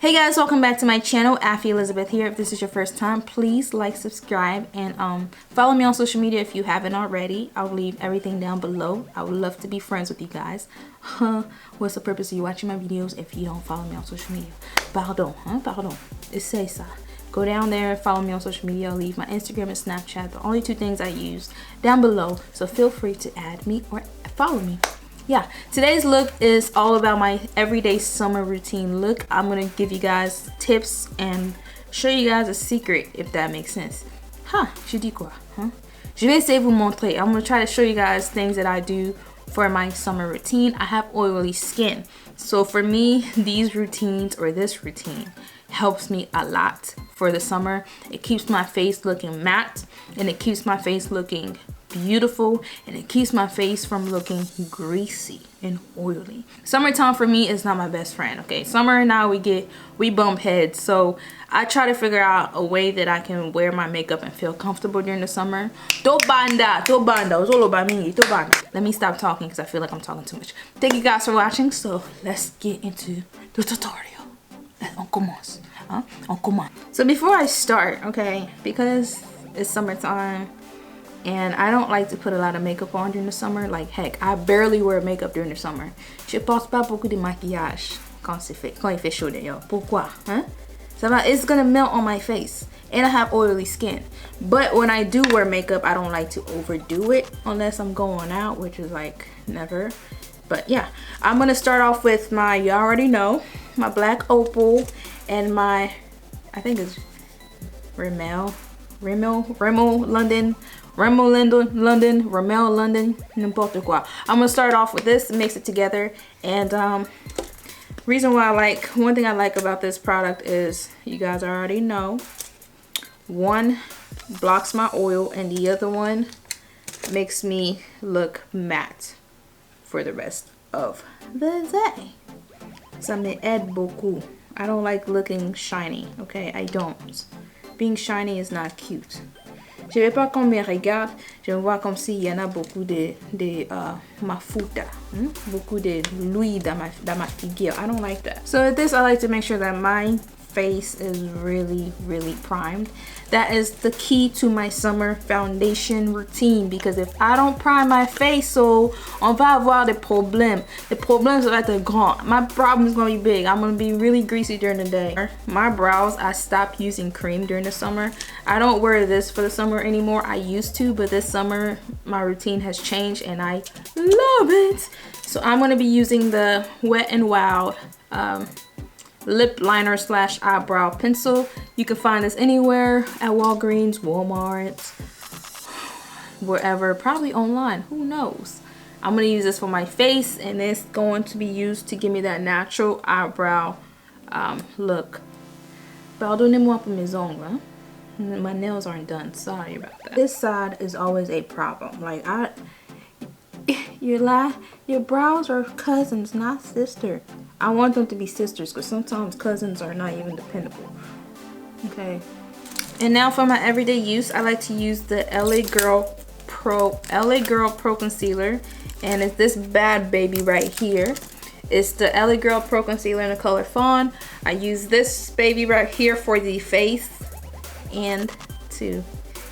Hey guys, welcome back to my channel. Affy Elizabeth here. If this is your first time, please like, subscribe, and follow me on social media if you haven't already. I'll leave everything down below. I would love to be friends with you guys. What's the purpose of you watching my videos if you don't follow me on social media? Pardon, pardon. It says ça. Go down there, follow me on social media. I'll leave my Instagram and Snapchat, the only two things I use, down below. So feel free to add me or follow me. Yeah, today's look is all about my everyday summer routine look. I'm gonna give you guys tips and show you guys a secret, if that makes sense. Je dis quoi? Je vais essayer de vous montrer. I'm gonna try to show you guys things that I do for my summer routine. I have oily skin, so for me, these routines or this routine helps me a lot for the summer. It keeps my face looking matte, and it keeps my face looking beautiful, and it keeps my face from looking greasy and oily. Summertime for me is not my best friend. Okay, summer and we bump heads, so I try to figure out a way that I can wear my makeup and feel comfortable during the summer. Let me stop talking because I feel like I'm talking too much. Thank you guys for watching, so let's get into the tutorial. On commence. On commence. So before I start, okay, because it's summertime and I don't like to put a lot of makeup on during the summer. Like, heck, I barely wear makeup during the summer. Je passe pas beaucoup de maquillage quand il fait chaud dehors. Pourquoi? Ça va, it's gonna melt on my face. And I have oily skin. But when I do wear makeup, I don't like to overdo it unless I'm going out, which is like never. But yeah, I'm gonna start off with my, you already know, my black Opal and my, I think it's Rimmel London, n'importe quoi. I'm gonna start off with this, mix it together, and one thing I like about this product is, you guys already know, one blocks my oil and the other one makes me look matte for the rest of the day. Ça m'aide beaucoup. I don't like looking shiny, okay? I don't. Being shiny is not cute. Je vais pas qu'on me regarde, je me vois comme s'il y en a beaucoup de mafuta, beaucoup de l'huile dans ma figure. I don't like that. So with this, I like to make sure that my face is really primed. That is the key to my summer foundation routine, because if I don't prime my face, so on va avoir des problèmes. The problems vont être grands. My problem is gonna be big. I'm gonna be really greasy during the day. My brows, I stopped using cream during the summer. I don't wear this for the summer anymore. I used to, but this summer my routine has changed and I love it. So I'm gonna be using the Wet n Wild lip liner / eyebrow pencil. You can find this anywhere at Walgreens, Walmart, wherever, probably online, who knows. I'm gonna use this for my face, and it's going to be used to give me that natural eyebrow look. Pardonnez-moi pour mes ongles. My nails aren't done, sorry about that. This side is always a problem. Like, your brows are cousins, not sister. I want them to be sisters, because sometimes cousins are not even dependable. Okay. And now for my everyday use, I like to use the LA Girl Pro Concealer. And it's this bad baby right here. It's the LA Girl Pro Concealer in the color Fawn. I use this baby right here for the face and to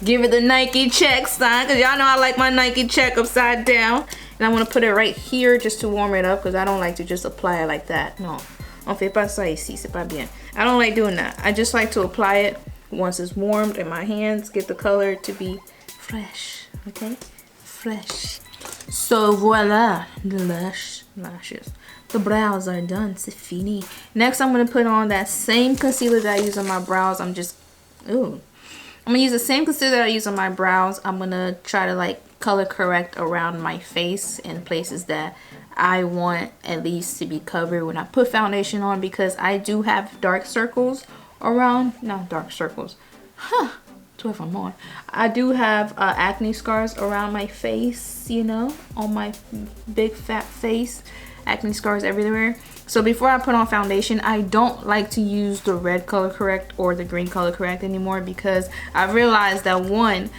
give it the Nike check sign, because y'all know I like my Nike check upside down. And I'm gonna put it right here just to warm it up, because I don't like to just apply it like that. No, on fait pas ça ici, c'est pas bien. I don't like doing that. I just like to apply it once it's warmed in my hands, get the color to be fresh, okay? Fresh. So voila, the lashes. The brows are done, c'est fini. Next, I'm gonna put on that same concealer that I use on my brows. I'm gonna use the same concealer that I use on my brows. I'm gonna try to like color correct around my face in places that I want at least to be covered when I put foundation on, because I do have dark circles around, not dark circles, 12 or more. I do have acne scars around my face, you know, on my big fat face, acne scars everywhere. So before I put on foundation, I don't like to use the red color correct or the green color correct anymore, because I've realized that one,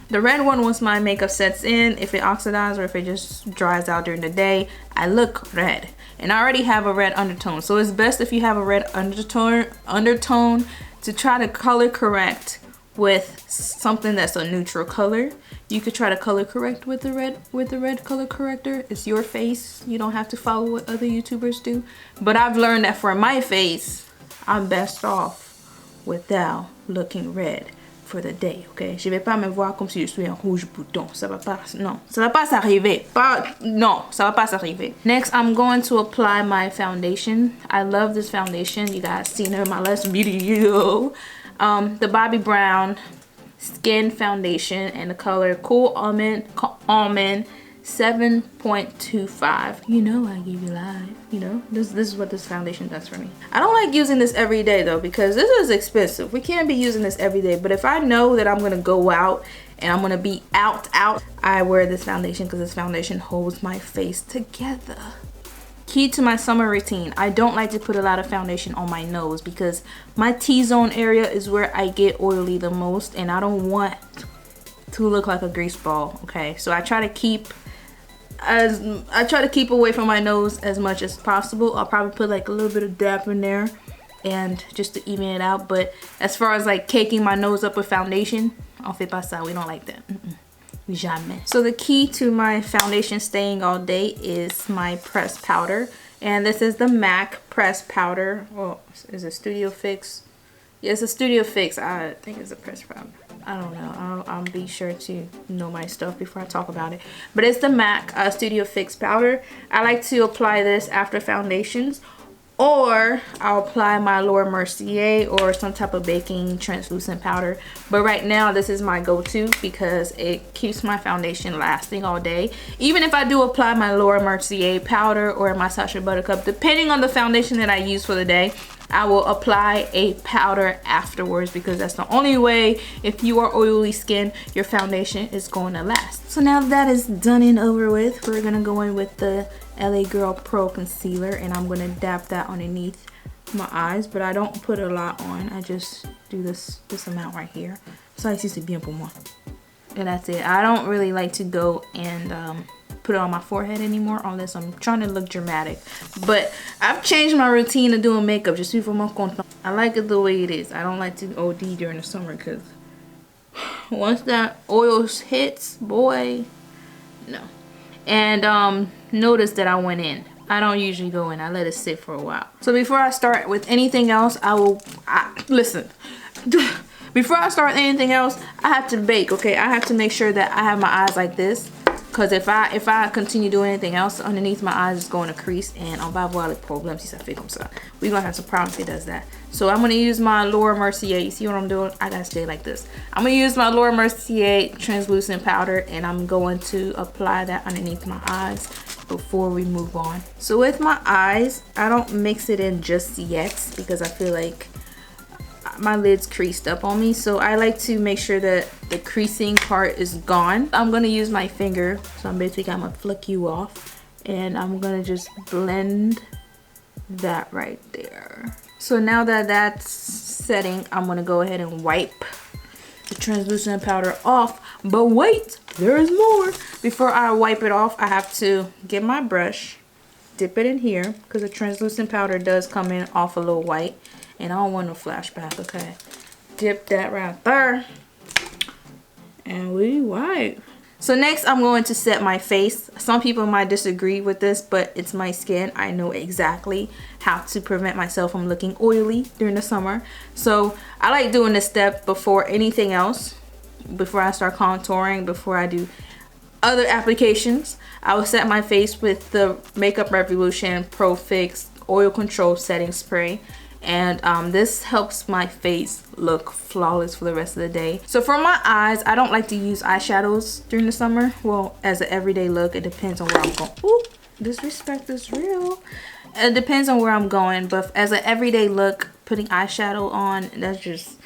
the red one, once my makeup sets in, if it oxidizes or if it just dries out during the day, I look red. and I already have a red undertone, so it's best if you have a red undertone to try to color correct with something that's a neutral color. You could try to color correct with the red color corrector. It's your face. You don't have to follow what other YouTubers do. But I've learned that for my face, I'm best off without looking red for the day, okay? Je vais pas me voir comme si je suis un rouge bouton. Ça va pas, non. Ça va pas s'arriver. Non, ça va pas s'arriver. Next, I'm going to apply my foundation. I love this foundation. You guys seen her in my last video. The Bobbi Brown Skin Foundation in the color Cool Almond 7.25. You know I give you life. You know, this is what this foundation does for me. I don't like using this every day though, because this is expensive. We can't be using this every day. But if I know that I'm gonna go out and I'm gonna be out, I wear this foundation because this foundation holds my face together. Key to my summer routine. I don't like to put a lot of foundation on my nose because my T-zone area is where I get oily the most, and I don't want to look like a grease ball, okay? So I try to keep away from my nose as much as possible. I'll probably put like a little bit of dab in there and just to even it out. But as far as like caking my nose up with foundation, on fait pas ça. We don't like that. Jamais. So the key to my foundation staying all day is my pressed powder, and this is the MAC pressed powder. Well, is it Studio Fix? Yeah, it's a Studio Fix. I think it's a pressed powder. I don't know. I'll be sure to know my stuff before I talk about it. But it's the MAC Studio Fix powder. I like to apply this after foundations, or I'll apply my Laura Mercier or some type of baking translucent powder. But right now this is my go-to because it keeps my foundation lasting all day. Even if I do apply my Laura Mercier powder or my Sacha Buttercup, depending on the foundation that I use for the day, I will apply a powder afterwards, because that's the only way, if you are oily skin, your foundation is going to last. So now that is done and over with, we're gonna go in with the LA Girl Pro Concealer, and I'm gonna dab that underneath my eyes, but I don't put a lot on. I just do this amount right here. So ici c'est bien pour moi. And that's it. I don't really like to go and put it on my forehead anymore unless I'm trying to look dramatic. But I've changed my routine of doing makeup. Je suis vraiment content. I like it the way it is. I don't like to OD during the summer because once that oil hits, boy, no. And notice that I went in. I don't usually go in. I let it sit for a while. So before I start with anything else, listen. Before I start anything else, I have to bake, okay? I have to make sure that I have my eyes like this. Because if I continue doing anything else underneath my eyes, it's going to crease, and on va voir les problèmes si ça fait comme ça. We're going to have some problems if it does that. So I'm going to use my Laura Mercier. You see what I'm doing? I got to stay like this. I'm going to use my Laura Mercier translucent powder, and I'm going to apply that underneath my eyes before we move on. So with my eyes, I don't mix it in just yet because I feel like my lid's creased up on me, so I like to make sure that the creasing part is gone. I'm gonna use my finger, so I'm gonna flick you off, and I'm gonna just blend that right there. So now that that's setting, I'm gonna go ahead and wipe the translucent powder off. But wait, there is more. Before I wipe it off, I have to get my brush, dip it in here, because the translucent powder does come in off a little white. And I don't want no flashback, okay? Dip that right there. And we wipe. So next, I'm going to set my face. Some people might disagree with this, but it's my skin. I know exactly how to prevent myself from looking oily during the summer. So I like doing this step before anything else. Before I start contouring, before I do other applications, I will set my face with the Makeup Revolution Pro Fix Oil Control Setting Spray. And this helps my face look flawless for the rest of the day. So for my eyes, I don't like to use eyeshadows during the summer. Well, as an everyday look, it depends on where I'm going. Ooh, disrespect is real. It depends on where I'm going, but as an everyday look, putting eyeshadow on, that's just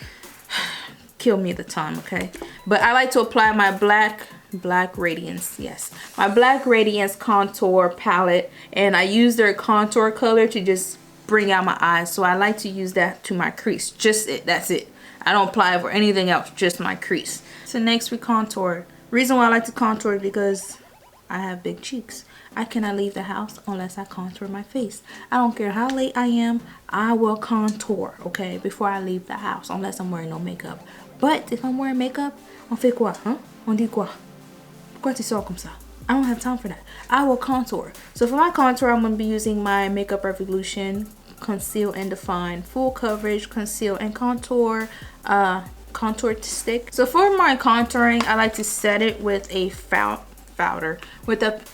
kill me at the time, okay? But I like to apply my black Radiance, yes, my black Radiance contour palette, and I use their contour color to just bring out my eyes. So I like to use that to my crease. Just it, that's it. I don't apply it for anything else, just my crease. So next we contour. Reason why I like to contour is because I have big cheeks. I cannot leave the house unless I contour my face. I don't care how late I am, I will contour, okay, before I leave the house, unless I'm wearing no makeup. But if I'm wearing makeup, on fait quoi, hein? On dit quoi? Pourquoi tu sors comme ça? I don't have time for that. I will contour. So for my contour, I'm going to be using my Makeup Revolution Conceal and Define Full Coverage Conceal and Contour contour stick. So for my contouring, I like to set it with a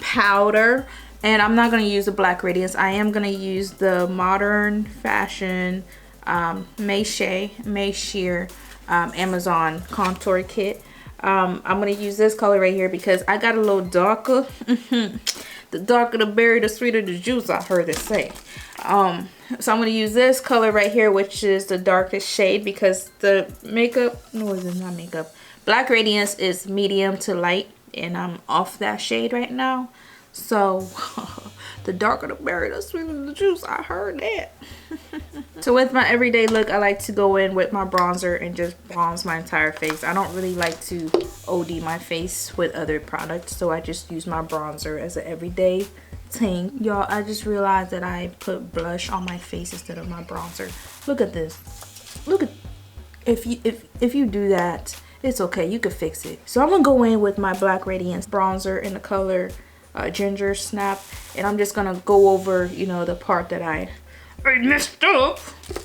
powder. And I'm not going to use the Black Radiance. I am going to use the Modern Fashion May Sheer Amazon contour kit. I'm going to use this color right here because I got a little darker. The darker the berry, the sweeter the juice, I heard it say. So I'm going to use this color right here, which is the darkest shade, because the makeup, no, it's not makeup. Black Radiance is medium to light, and I'm off that shade right now. So the darker the berry, the sweeter the juice, I heard that. So with my everyday look, I like to go in with my bronzer and just bronze my entire face. I don't really like to OD my face with other products, so I just use my bronzer as an everyday thing. Y'all, I just realized that I put blush on my face instead of my bronzer. Look at this. Look at, if you do that, it's okay, you could fix it. So I'm gonna go in with my Black Radiance bronzer in the color Ginger Snap, and I'm just gonna go over, you know, the part that I messed up.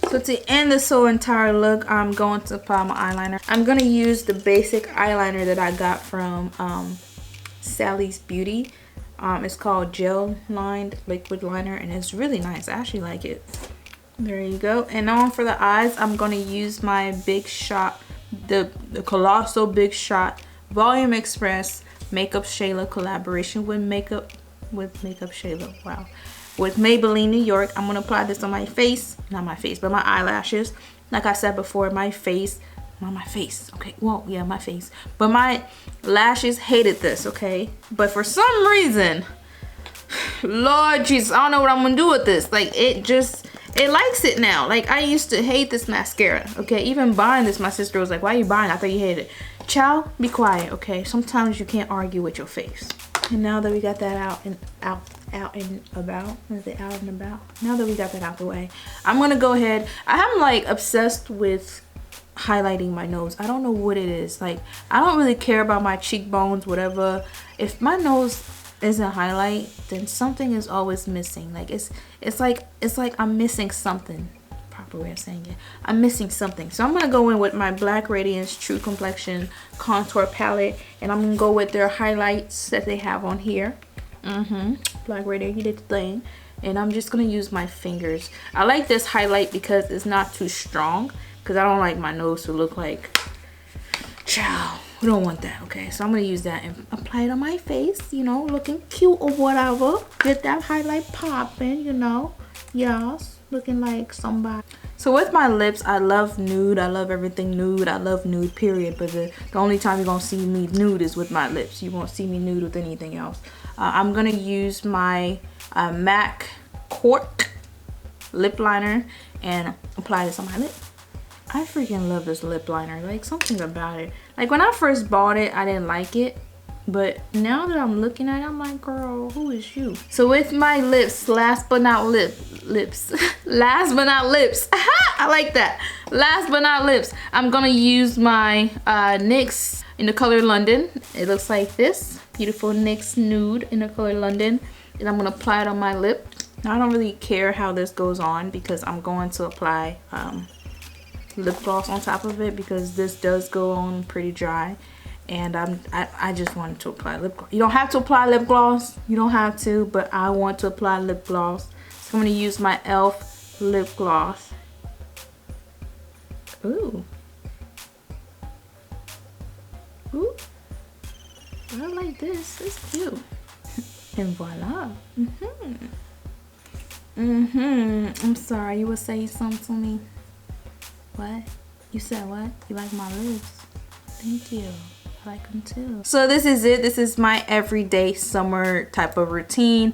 So to end this whole entire look, I'm going to apply my eyeliner. I'm gonna use the basic eyeliner that I got from Sally's Beauty. It's called Gel Lined Liquid Liner, and it's really nice. I actually like it. There you go. And now for the eyes, I'm gonna use my Big Shot, the Colossal Big Shot Volume Express Makeup Shayla collaboration with Makeup Shayla. Wow. With Maybelline New York. I'm gonna apply this on my face, not my face, but my eyelashes. Like I said before, my face, not my face, okay, well, yeah, my face, but my lashes hated this, okay, but for some reason, Lord Jesus, I don't know what I'm gonna do with this. Like, it likes it now. Like, I used to hate this mascara, okay, even buying this, my sister was like, why are you buying it? I thought you hated it. Child, be quiet, okay? Sometimes you can't argue with your face. And now that we got that out and about, is it out and about? Now that we got that out the way, I'm gonna go ahead. I'm like obsessed with highlighting my nose. I don't know what it is. Like, I don't really care about my cheekbones, whatever. If my nose isn't highlight, then something is always missing. Like, it's like I'm missing something. Proper way of saying it. I'm missing something. So I'm gonna go in with my Black Radiance True Complexion Contour Palette, and I'm gonna go with their highlights that they have on here. Black Radiance, you did the thing. And I'm just gonna use my fingers. I like this highlight because it's not too strong, because I don't like my nose to look like, child, we don't want that, okay? So I'm gonna use that and apply it on my face, you know, looking cute or whatever. Get that highlight popping, you know. Yes, looking like somebody. So with my lips, I love nude. I love everything nude. I love nude, period. But the only time you're gonna see me nude is with my lips. You won't see me nude with anything else. I'm gonna use my MAC Cork lip liner and apply this on my lip. I freaking love this lip liner. Like, something about it. Like, when I first bought it, I didn't like it. But now that I'm looking at it, I'm like, girl, who is you? So with my lips, last but not lips. Last but not lips. I like that. Last but not lips. I'm gonna use my NYX in the color London. It looks like this. Beautiful NYX nude in the color London. And I'm gonna apply it on my lip. Now, I don't really care how this goes on because I'm going to apply lip gloss on top of it, because this does go on pretty dry, and I just wanted to apply lip gloss. You don't have to apply lip gloss, you don't have to, but I want to apply lip gloss. So I'm going to use my e.l.f. lip gloss. Ooh, I like this. It's cute. And voila. I'm sorry, you were saying something to me. What? You said what? You like my lips? Thank you. like them too. So this is it. This is my everyday summer type of routine.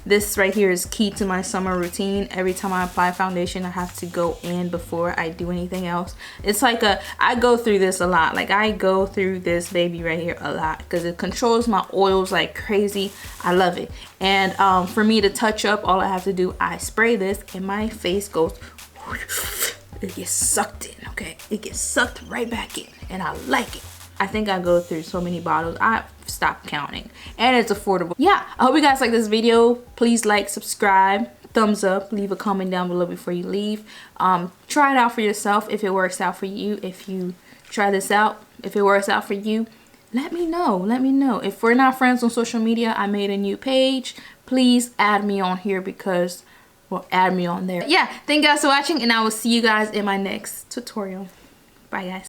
This right here is key to my summer routine. Every time I apply foundation, I have to go in before I do anything else. It's like I go through this a lot. Like I go through this baby right here a lot because it controls my oils like crazy. I love it. And for me to touch up, all I have to do, I spray this and my face goes, it gets sucked in, okay? It gets sucked right back in, and I like it. I think I go through so many bottles, I stopped counting, and it's affordable. Yeah, I hope you guys like this video. Please like, subscribe, thumbs up, leave a comment down below before you leave. Try it out for yourself if it works out for you. If you try this out, if it works out for you, let me know. Let me know. If we're not friends on social media, I made a new page. Please add me on here because, well, add me on there. Yeah, thank you guys for watching, and I will see you guys in my next tutorial. Bye, guys.